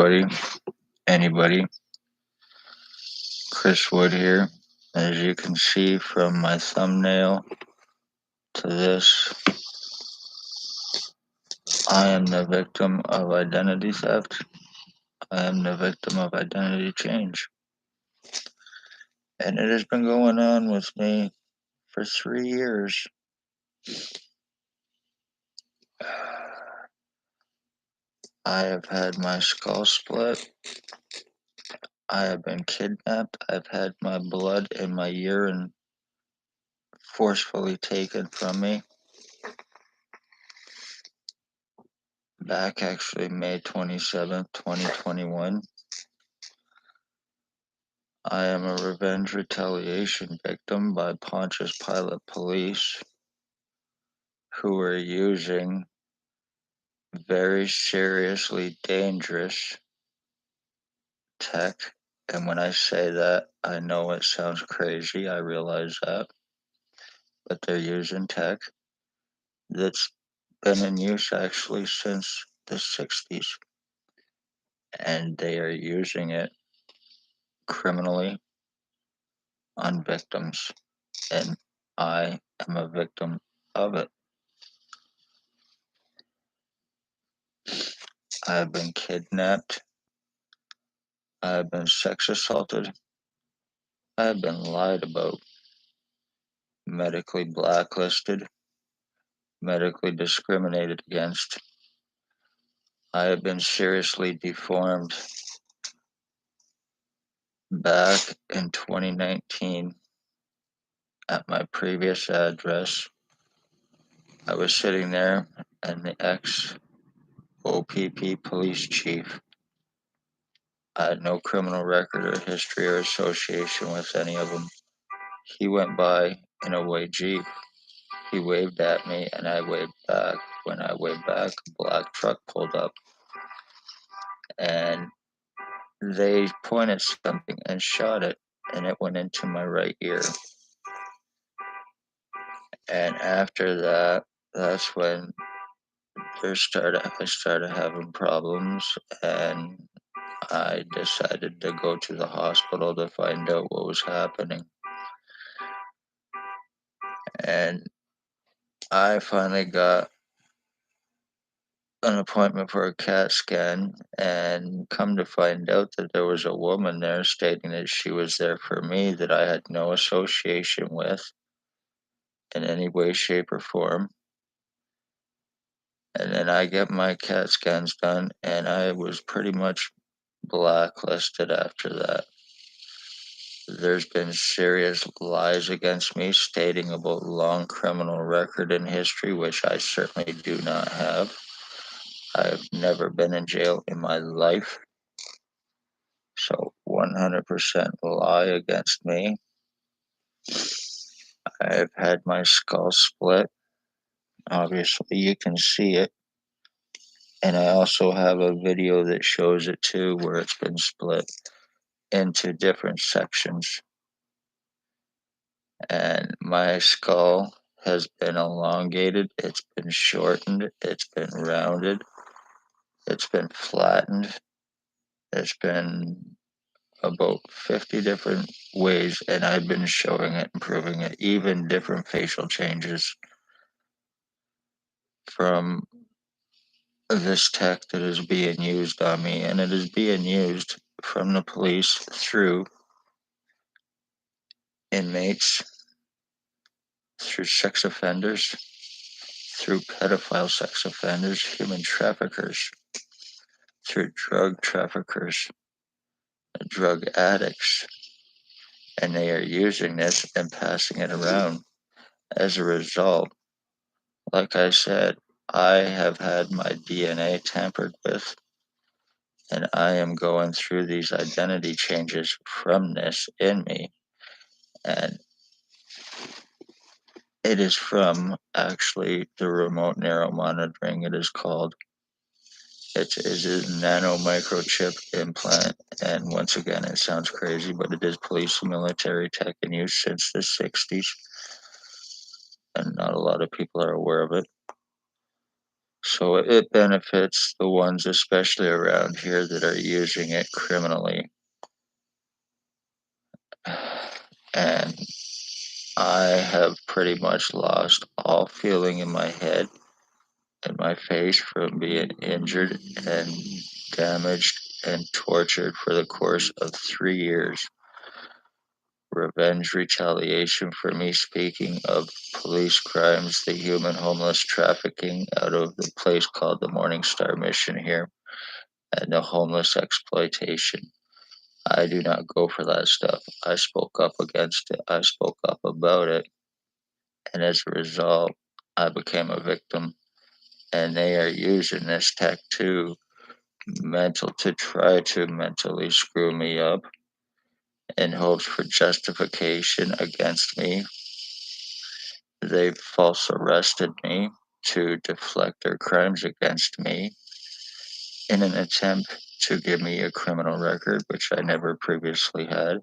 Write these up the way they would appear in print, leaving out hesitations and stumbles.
everybody, anybody. Chris Wood here. As you can see from my thumbnail to this, I am the victim of identity theft. I am the victim of identity change. And it has been going on with me for 3 years. I have had my skull split. I have been kidnapped. I've had my blood and my urine forcefully taken from me. Back actually May 27th, 2021. I am a revenge retaliation victim by Pontius Pilate police who are using very seriously dangerous tech. And when I say that, I know it sounds crazy, I realize that. But they're using tech that's been in use actually since the 60s. And they are using it criminally on victims. And I am a victim of it. I have been kidnapped. I have been sex assaulted. I have been lied about. Medically blacklisted. Medically discriminated against. I have been seriously deformed. Back in 2019, at my previous address, I was sitting there and the ex-OPP police chief, I had no criminal record or history or association with any of them. He went by in a white Jeep. He waved at me and I waved back. When I waved back, a black truck pulled up and they pointed something and shot it, and it went into my right ear. And after that, that's when I started having problems, and I decided to go to the hospital to find out what was happening. And I finally got an appointment for a CAT scan, and come to find out that there was a woman there stating that she was there for me that I had no association with in any way, shape, or form. And then I get my CAT scans done, and I was pretty much blacklisted after that. There's been serious lies against me stating about long criminal record and history, which I certainly do not have. I've never been in jail in my life. So 100% lie against me. I've had my skull split. Obviously, you can see it. And I also have a video that shows it too, where it's been split into different sections. And my skull has been elongated, it's been shortened, it's been rounded, it's been flattened. There's been about 50 different ways, and I've been showing it and proving it, even different facial changes from this tech that is being used on me. And it is being used from the police through inmates, through sex offenders, through pedophile sex offenders, human traffickers, through drug traffickers, drug addicts, and they are using this and passing it around. As a result, like I said, I have had my DNA tampered with, and I am going through these identity changes from this in me, and it is from actually the remote neural monitoring, it is called. It is a nano microchip implant, and once again, it sounds crazy, but it is police and military tech in use since the 60s, and not a lot of people are aware of it. So it benefits the ones, especially around here, that are using it criminally. And I have pretty much lost all feeling in my head and my face from being injured and damaged and tortured for the course of 3 years. Revenge retaliation for me speaking of police crimes, the human homeless trafficking out of the place called the Morningstar mission here, and the homeless exploitation. I do not go for that stuff. I spoke up against it. I spoke up about it. And as a result, I became a victim. And they are using this tech to try to mentally screw me up in hopes for justification against me. They false arrested me to deflect their crimes against me in an attempt to give me a criminal record, which I never previously had,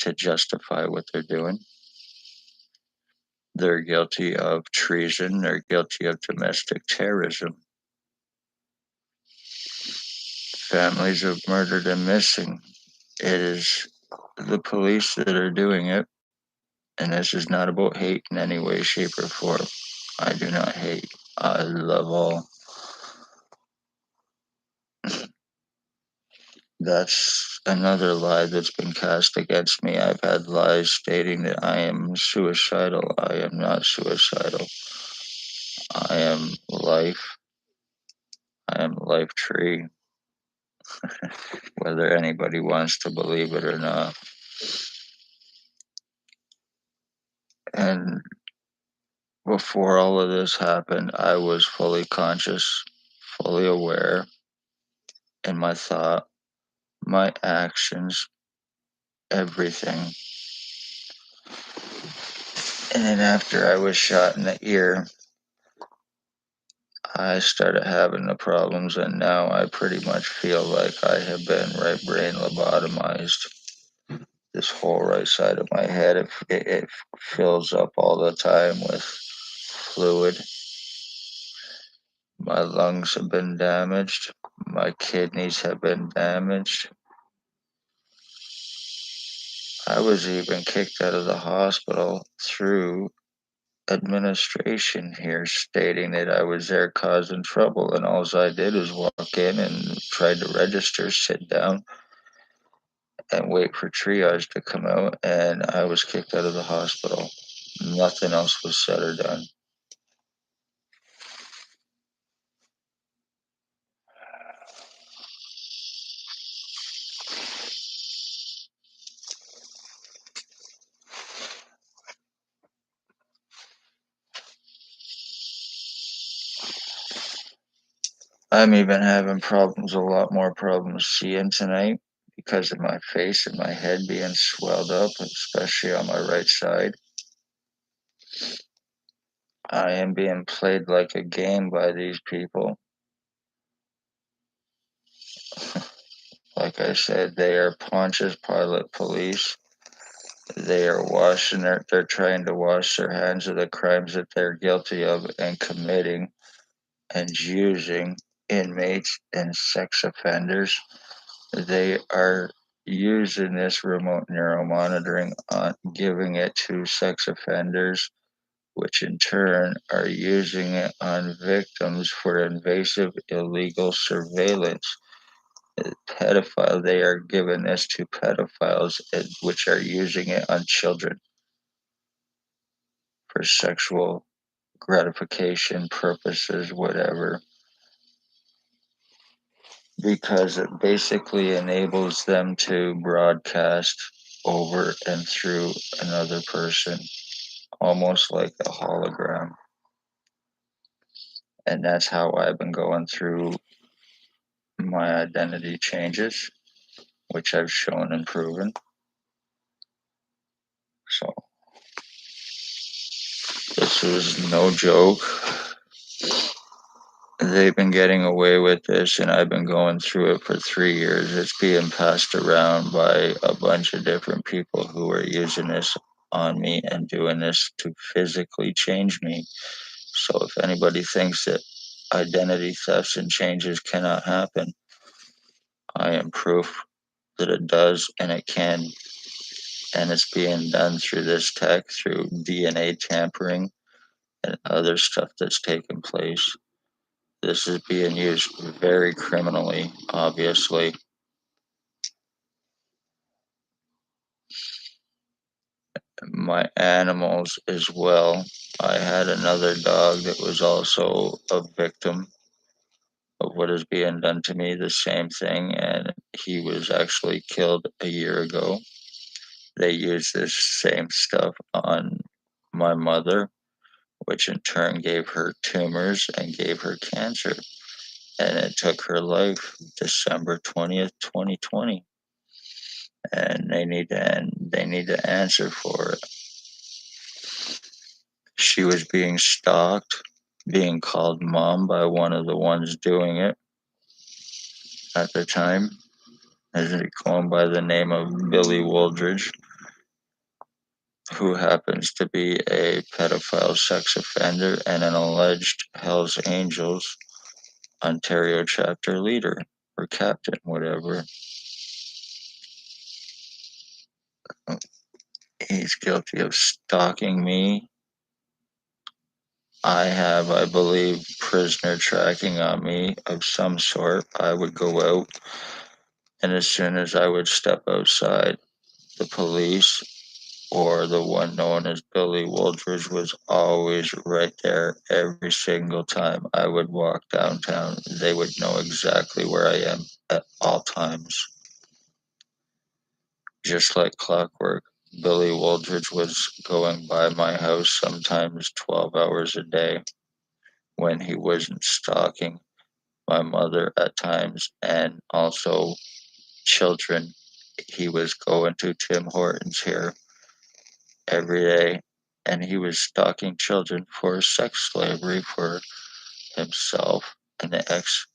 to justify what they're doing. They're guilty of treason. They're guilty of domestic terrorism. Families of murdered and missing. It is the police that are doing it. And this is not about hate in any way, shape, or form. I do not hate. I love all. That's another lie that's been cast against me. I've had lies stating that I am suicidal. I am not suicidal. I am life. I am life tree, whether anybody wants to believe it or not. And before all of this happened, I was fully conscious, fully aware in my thought, my actions, everything. And then after I was shot in the ear, I started having the problems, and now I pretty much feel like I have been right brain lobotomized. This whole right side of my head, it fills up all the time with fluid. My lungs have been damaged. My kidneys have been damaged. I was even kicked out of the hospital through administration here, stating that I was there causing trouble, and all I did was walk in and tried to register, sit down, and wait for triage to come out, and I was kicked out of the hospital. Nothing else was said or done. I'm even having problems, a lot more problems seeing tonight because of my face and my head being swelled up, especially on my right side. I am being played like a game by these people. Like I said, they are Pontius Pilate police. They are they're trying to wash their hands of the crimes that they're guilty of and committing and using inmates and sex offenders. They are using this remote neuromonitoring on giving it to sex offenders, which in turn are using it on victims for invasive illegal surveillance. Pedophile, they are giving this to pedophiles, which are using it on children for sexual gratification purposes, whatever, because it basically enables them to broadcast over and through another person, almost like a hologram. And that's how I've been going through my identity changes, which I've shown and proven. So this was no joke. They've been getting away with this, and I've been going through it for 3 years. It's being passed around by a bunch of different people who are using this on me and doing this to physically change me. So if anybody thinks that identity thefts and changes cannot happen. I am proof that it does, and it can, and it's being done through this tech, through DNA tampering and other stuff that's taken place. This is being used very criminally, obviously. My animals as well. I had another dog that was also a victim of what is being done to me, the same thing, and he was actually killed a year ago. They used this same stuff on my mother, which in turn gave her tumors and gave her cancer. And it took her life December 20th, 2020. And they need to answer for it. She was being stalked, being called mom by one of the ones doing it at the time, as he going by the name of Billy Wooldridge, who happens to be a pedophile sex offender and an alleged Hells Angels Ontario chapter leader or captain, whatever. He's guilty of stalking me. I have, I believe, prisoner tracking on me of some sort. I would go out, and as soon as I would step outside, the police or the one known as Billy Wooldridge was always right there every single time I would walk downtown. They would know exactly where I am at all times. Just like clockwork, Billy Wooldridge was going by my house sometimes 12 hours a day when he wasn't stalking my mother at times and also children. He was going to Tim Hortons here every day, and he was stalking children for sex slavery for himself and the ex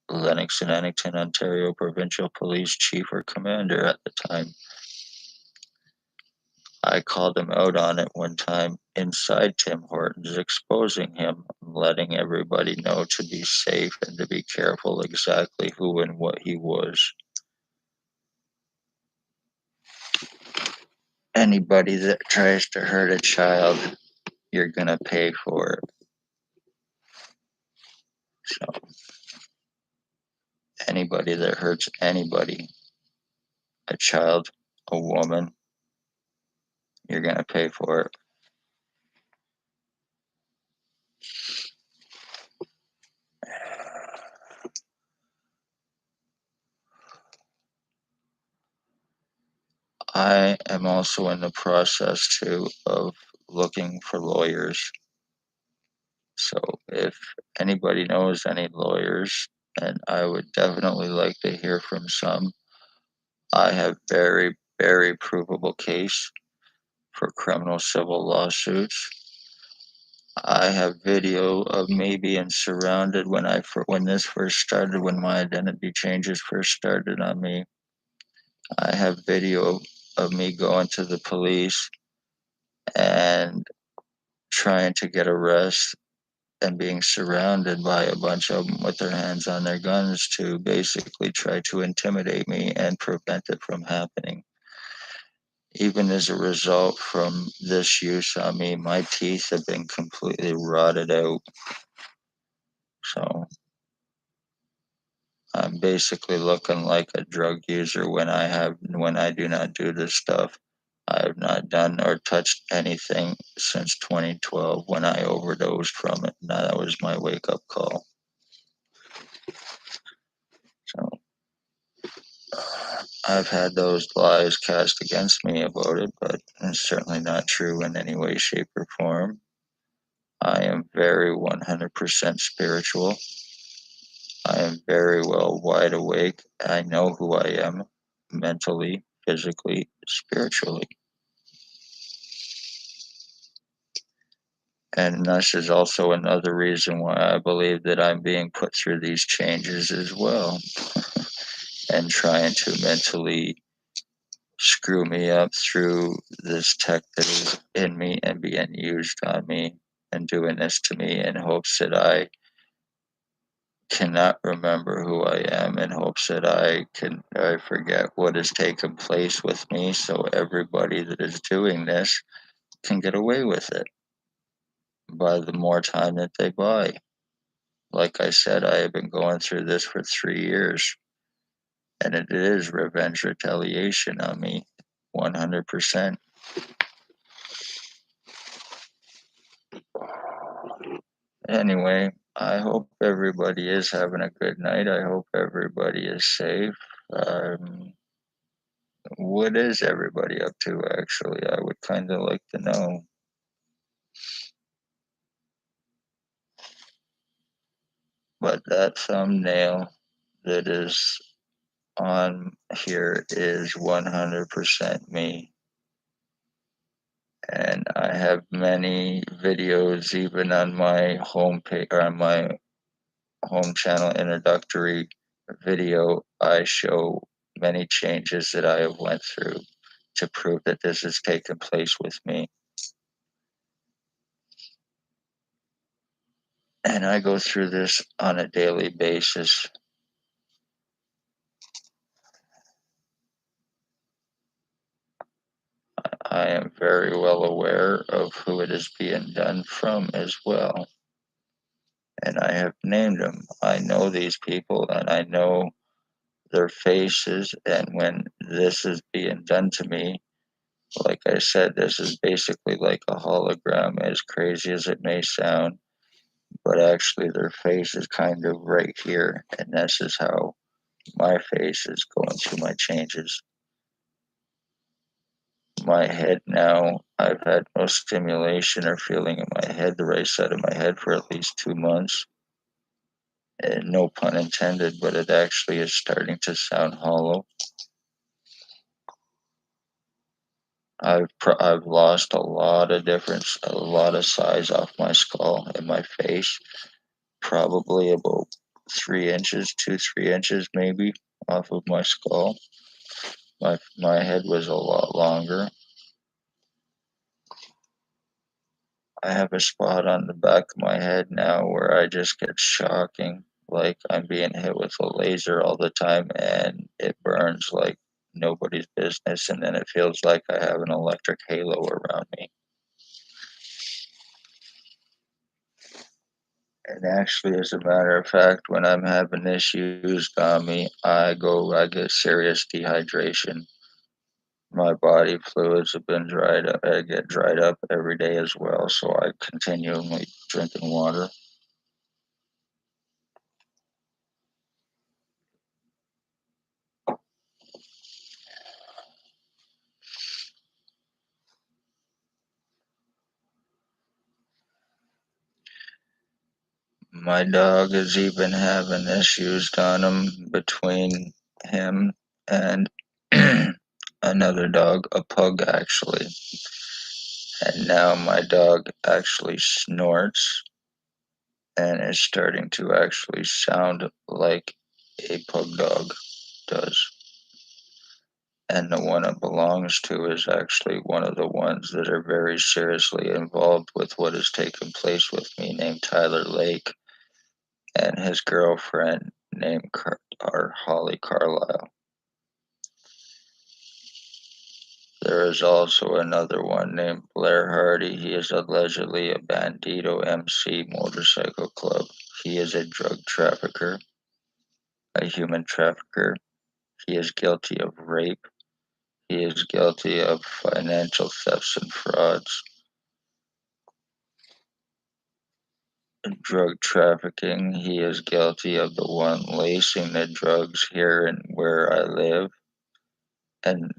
Lennox and Annington, Ontario provincial police chief or commander at the time. I called him out on it one time inside Tim Hortons, exposing him, letting everybody know to be safe and to be careful exactly who and what he was. Anybody that tries to hurt a child, you're going to pay for it. So, anybody that hurts anybody, a child, a woman, you're going to pay for it. I am also in the process too of looking for lawyers. So if anybody knows any lawyers, and I would definitely like to hear from some, I have very, very provable case for criminal civil lawsuits. I have video of me being surrounded when this first started, when my identity changes first started on me. I have video of me going to the police and trying to get arrested and being surrounded by a bunch of them with their hands on their guns to basically try to intimidate me and prevent it from happening. Even as a result from this use on me, my teeth have been completely rotted out. So I'm basically looking like a drug user when I do not do this stuff. I have not done or touched anything since 2012 when I overdosed from it. Now that was my wake up call. So I've had those lies cast against me about it, but it's certainly not true in any way, shape, or form. I am very 100% spiritual. I am very well wide awake. I know who I am mentally, physically, spiritually. And this is also another reason why I believe that I'm being put through these changes as well and trying to mentally screw me up through this tech that is in me and being used on me and doing this to me in hopes that I cannot remember who I am in hopes that I forget what has taken place with me, so everybody that is doing this can get away with it by the more time that they buy. Like I said, I have been going through this for 3 years, and it is revenge retaliation on me, 100%. Anyway, I hope everybody is having a good night. I hope everybody is safe. What is everybody up to, actually? I would kind of like to know. But that thumbnail that is on here is 100% me. And I have many videos, even on my home page or on my home channel introductory video. I show many changes that I have went through to prove that this has taken place with me. And I go through this on a daily basis. I am very well aware of who it is being done from as well. And I have named them. I know these people and I know their faces. And when this is being done to me, like I said, this is basically like a hologram, as crazy as it may sound. But actually, their face is kind of right here. And this is how my face is going through my changes. My head now, I've had no stimulation or feeling in my head, the right side of my head, for at least 2 months. And no pun intended, but it actually is starting to sound hollow. I've lost a lot of size off my skull and my face, probably about 3 inches, 3 inches maybe off of my skull. My head was a lot longer. I have a spot on the back of my head now where I just get shocking, like I'm being hit with a laser all the time, and it burns like nobody's business, and then it feels like I have an electric halo around me. And actually, as a matter of fact, when I'm having this used on me, I get serious dehydration. My body fluids have been dried up. I get dried up every day as well, so I continually drinking water. My dog is even having issues on him between him and another dog, a pug actually. And now my dog actually snorts and is starting to actually sound like a pug dog does. And the one it belongs to is actually one of the ones that are very seriously involved with what has taken place with me, named Tyler Lake, and his girlfriend named Holly Carlisle. There is also another one named Blair Hardy. He is allegedly a Bandito MC motorcycle club. He is a drug trafficker, a human trafficker. He is guilty of rape. He is guilty of financial thefts and frauds, drug trafficking. He is guilty of the one lacing the drugs here and where I live, and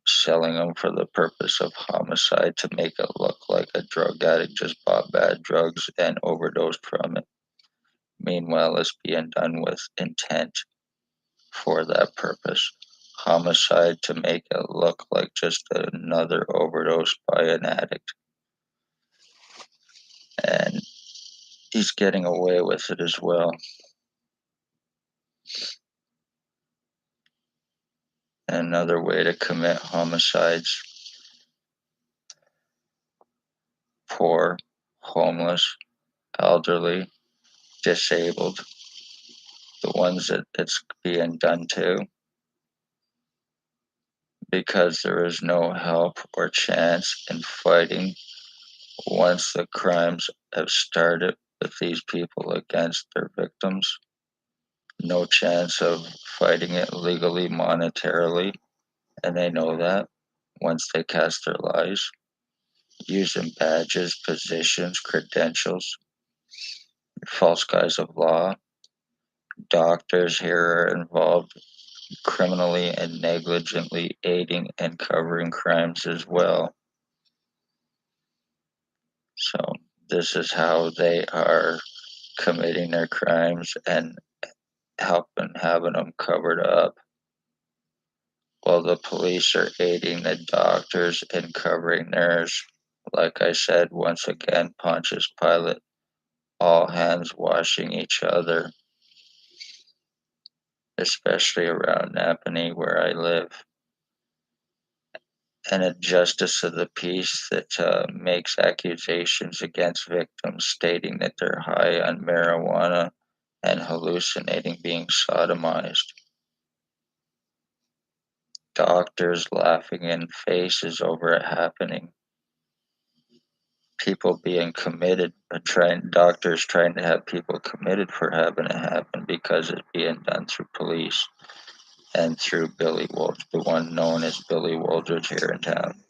selling them for the purpose of homicide to make it look like a drug addict just bought bad drugs and overdosed from it. Meanwhile, it's being done with intent for that purpose. Homicide to make it look like just another overdose by an addict. And he's getting away with it as well. Another way to commit homicides: poor, homeless, elderly, disabled. the ones that it's being done to, because there is no help or chance in fighting once the crimes have started with these people against their victims. No chance of fighting it legally, monetarily, and they know that once they cast their lies, using badges, positions, credentials, false guise of law. Doctors here are involved criminally and negligently aiding and covering crimes as well. So this is how they are committing their crimes and having them covered up, while the police are aiding the doctors in covering theirs. Like I said, once again, Pontius Pilate, all hands washing each other, especially around Napanee where I live. And a justice of the peace that makes accusations against victims stating that they're high on marijuana and hallucinating being sodomized. Doctors laughing in faces over it happening. People being committed, doctors trying to have people committed for having it happen because it's being done through police and through Billy Wooldridge, the one known as Billy Wooldridge here in town.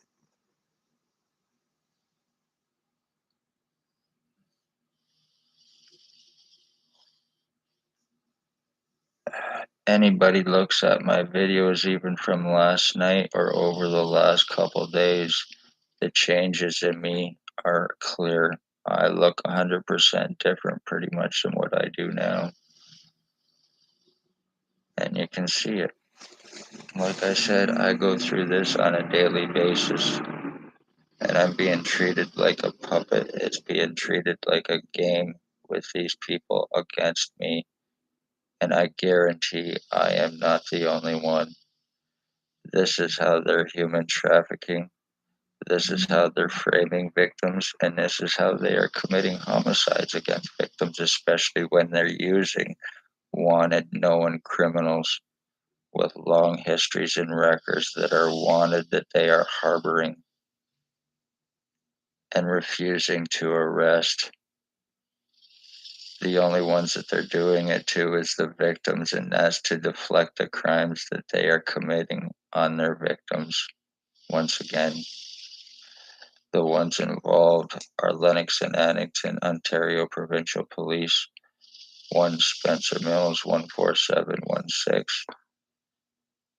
Anybody looks at my videos even from last night or over the last couple days, the changes in me are clear. I look 100% different pretty much than what I do now. And you can see it. Like I said, I go through this on a daily basis, and I'm being treated like a puppet. It's being treated like a game with these people against me, and I guarantee I am not the only one. This is how they're human trafficking. This is how they're framing victims, and this is how they are committing homicides against victims, especially when they're using wanted, known criminals with long histories and records that are wanted, that they are harboring and refusing to arrest. The only ones that they're doing it to is the victims, and that's to deflect the crimes that they are committing on their victims. Once again, the ones involved are Lennox and Annington, Ontario Provincial Police, 1 Spencer Mills, 14716.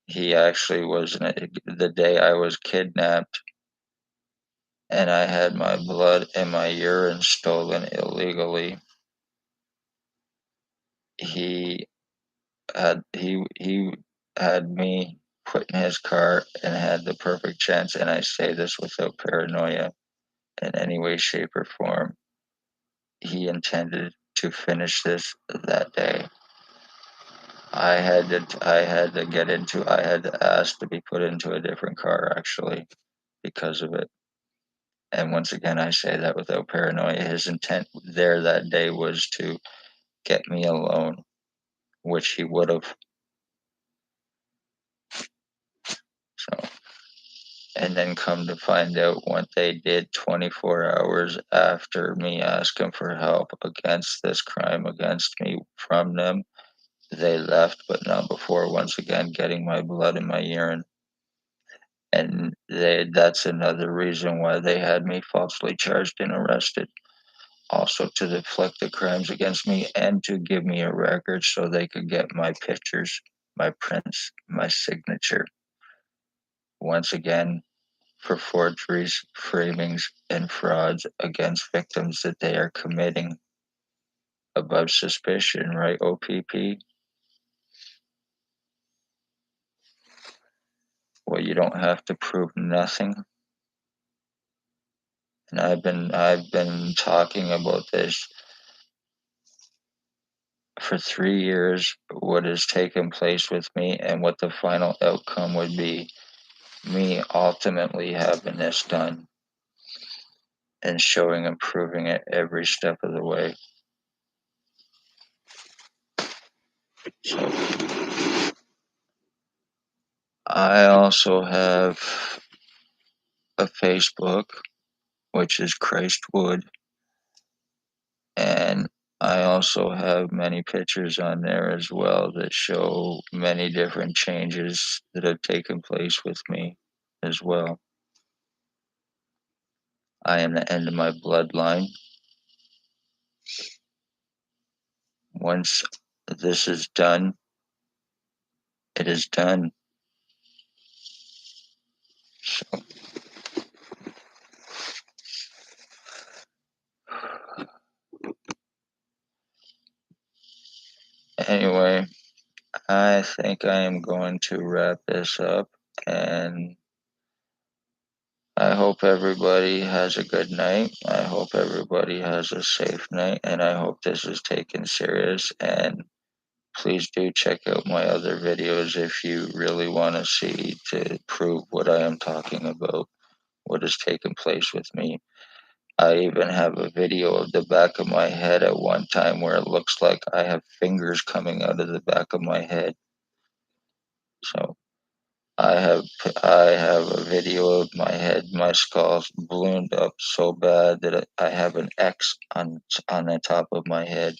He actually was the day I was kidnapped and I had my blood and my urine stolen illegally. He had me put in his car and had the perfect chance, and I say this without paranoia in any way, shape, or form. He intended to finish this that day. I had to ask to be put into a different car actually because of it. And once again, I say that without paranoia. His intent there that day was to get me alone, which he would have. So, and then come to find out what they did 24 hours after me asking for help against this crime against me from them, they left, but not before once again getting my blood and my urine. And that's another reason why they had me falsely charged and arrested. Also to deflect the crimes against me and to give me a record so they could get my pictures, my prints, my signature. Once again, for forgeries, framings, and frauds against victims that they are committing above suspicion, right, OPP? Well, you don't have to prove nothing. And I've been talking about this for 3 years, what has taken place with me and what the final outcome would be, me ultimately having this done and showing and proving it every step of the way. So I also have a Facebook, which is Christwood, and I also have many pictures on there as well that show many different changes that have taken place with me as well. I am the end of my bloodline. Once this is done, it is done. So, anyway, I think I am going to wrap this up, and I hope everybody has a good night. I hope everybody has a safe night, and I hope this is taken serious. And please do check out my other videos if you really want to see to prove what I am talking about, what has taken place with me. I even have a video of the back of my head at one time where it looks like I have fingers coming out of the back of my head. So I have a video of my head, my skull ballooned up so bad that I have an X on the top of my head.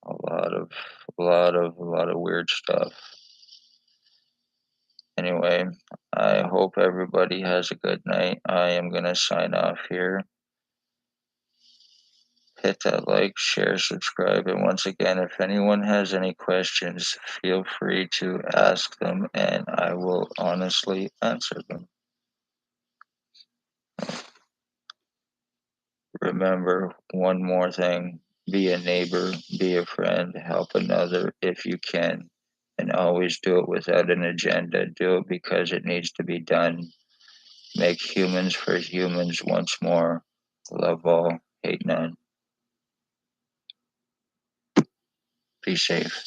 A lot of weird stuff. Anyway, I hope everybody has a good night. I am gonna sign off here. Hit that like, share, subscribe, and once again, if anyone has any questions, feel free to ask them, and I will honestly answer them. Remember one more thing: be a neighbor, be a friend, help another if you can, and always do it without an agenda. Do it because it needs to be done. Make humans for humans once more. Love all, hate none. Be safe.